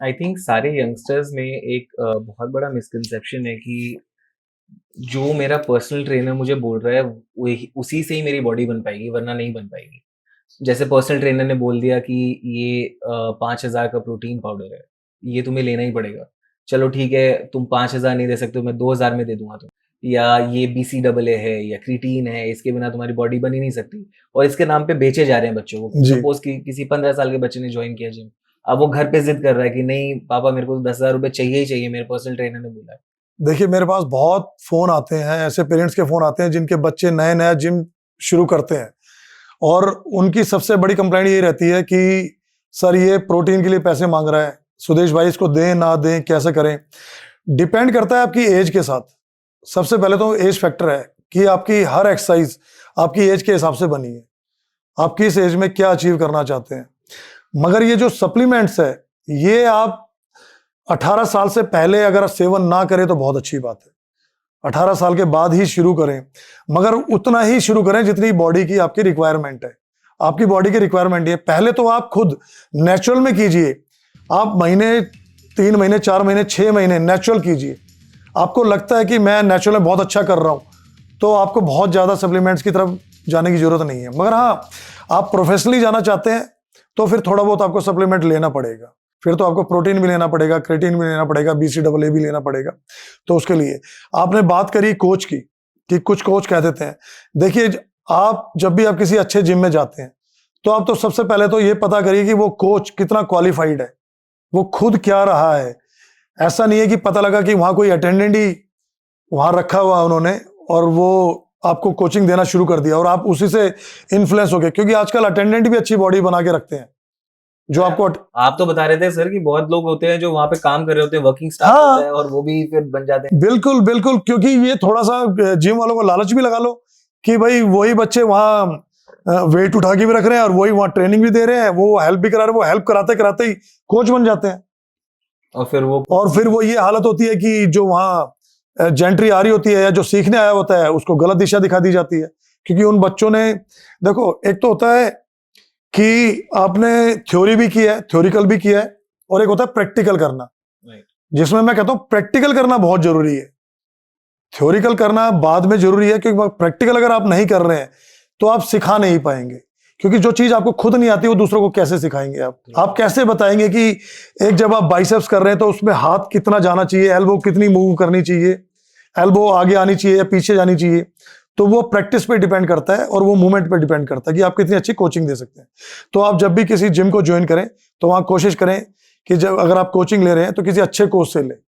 I think सारे youngsters में एक बहुत बड़ा मिसकंसेप्शन है कि जो मेरा पर्सनल ट्रेनर मुझे बोल रहा है वही उसी से ही मेरी बॉडी बन पाएगी, वरना नहीं बन पाएगी। जैसे पर्सनल ट्रेनर ने बोल दिया कि ये 5,000 का प्रोटीन पाउडर है, ये तुम्हें लेना ही पड़ेगा। चलो ठीक है, तुम 5,000 नहीं दे सकते हो, मैं 2,000 में दे दूंगा तुम्हें। या ये BCAA है या क्रिटीन है, इसके बिना तुम्हारी बॉडी बन ही नहीं सकती, और इसके नाम पे बेचे जा रहे हैं बच्चों को। जी। सपोज कि किसी 15 साल के बच्चे ने ज्वाइन किया जिम, अब वो घर पे जिद कर रहा है कि नहीं पापा, मेरे को 10,000 रुपये चाहिए ही चाहिए, मेरे पर्सनल ट्रेनर ने बोला है। देखिए मेरे पास बहुत फोन आते हैं, ऐसे पेरेंट्स के फोन आते हैं जिनके बच्चे नए नया जिम शुरू करते हैं, और उनकी सबसे बड़ी कंप्लेंट ये रहती है कि सर ये प्रोटीन के लिए पैसे मांग रहा है, सुदेश भाई इसको दें ना दें, कैसे करें। डिपेंड करता है आपकी एज के साथ। सबसे पहले तो एज फैक्टर है कि आपकी हर एक्सरसाइज आपकी एज के हिसाब से बनी है, आप किस एज में क्या अचीव करना चाहते हैं। मगर ये जो सप्लीमेंट्स है, ये आप 18 साल से पहले अगर सेवन ना करें तो बहुत अच्छी बात है। 18 साल के बाद ही शुरू करें, मगर उतना ही शुरू करें जितनी बॉडी की आपकी रिक्वायरमेंट है। आपकी बॉडी की रिक्वायरमेंट है, पहले तो आप खुद नेचुरल में कीजिए। आप महीने 3 महीने 4 महीने 6 महीने नेचुरल कीजिए। आपको लगता है कि मैं नेचुरल में बहुत अच्छा कर रहा हूं, तो आपको बहुत ज्यादा सप्लीमेंट्स की तरफ जाने की जरूरत नहीं है। मगर हाँ, आप प्रोफेशनली जाना चाहते हैं तो फिर थोड़ा बहुत आपको सप्लीमेंट लेना पड़ेगा। फिर तो आपको प्रोटीन भी लेना पड़ेगा, क्रेटीन भी लेना पड़ेगा, BCAA भी लेना पड़ेगा। तो उसके लिए आपने बात करी कोच की कि कुछ कोच कह देते हैं। देखिए, आप जब भी आप किसी अच्छे जिम में जाते हैं तो आप तो सबसे पहले तो ये पता करिए कि वो कोच कितना क्वालिफाइड है, वो खुद क्या रहा है। ऐसा नहीं है कि पता लगा कि वहां कोई अटेंडेंट ही वहां रखा हुआ उन्होंने और वो आपको कोचिंग देना शुरू कर दिया और आप उसी से इन्फ्लुएंस हो गए, क्योंकि आजकल अटेंडेंट भी अच्छी बॉडी बना के रखते हैं जो आपको आप तो बता रहे थे सर कि बहुत लोग होते हैं जो वहां पे काम कर रहे होते हैं, वर्किंग स्टाफ हाँ, होता है, और वो भी फिर बन जाते हैं। बिल्कुल बिल्कुल, क्योंकि ये थोड़ा सा जिम वालों को लालच भी लगा लो कि भाई वही बच्चे वहां वेट उठा के भी रख रहे हैं और वही वहां ट्रेनिंग भी दे रहे हैं, वो हेल्प भी करा रहे हैं, वो हेल्प कराते कराते ही कोच बन जाते हैं। और फिर वो ये हालत होती है कि जो वहां जेंट्री आ रही होती है या जो सीखने आया होता है उसको गलत दिशा दिखा दी जाती है, क्योंकि उन बच्चों ने, देखो एक तो होता है कि आपने थ्योरी भी किया है, थ्योरिकल भी किया है, और एक होता है प्रैक्टिकल करना, जिसमें मैं कहता हूं प्रैक्टिकल करना बहुत जरूरी है। थ्योरिकल करना बाद में जरूरी है, क्योंकि प्रैक्टिकल अगर आप नहीं कर रहे हैं तो आप सिखा नहीं पाएंगे, क्योंकि जो चीज आपको खुद नहीं आती वो दूसरों को कैसे सिखाएंगे आप कैसे बताएंगे कि एक जब आप बाइसेप्स कर रहे हैं तो उसमें हाथ कितना जाना चाहिए, एल्बो कितनी मूव करनी चाहिए, एल्बो आगे आनी चाहिए या पीछे जानी चाहिए। तो वो प्रैक्टिस पे डिपेंड करता है और वो मूवमेंट पे डिपेंड करता है कि आप कितनी अच्छी कोचिंग दे सकते हैं। तो आप जब भी किसी जिम को ज्वाइन करें तो वहां कोशिश करें कि जब अगर आप कोचिंग ले रहे हैं तो किसी अच्छे कोच से लें।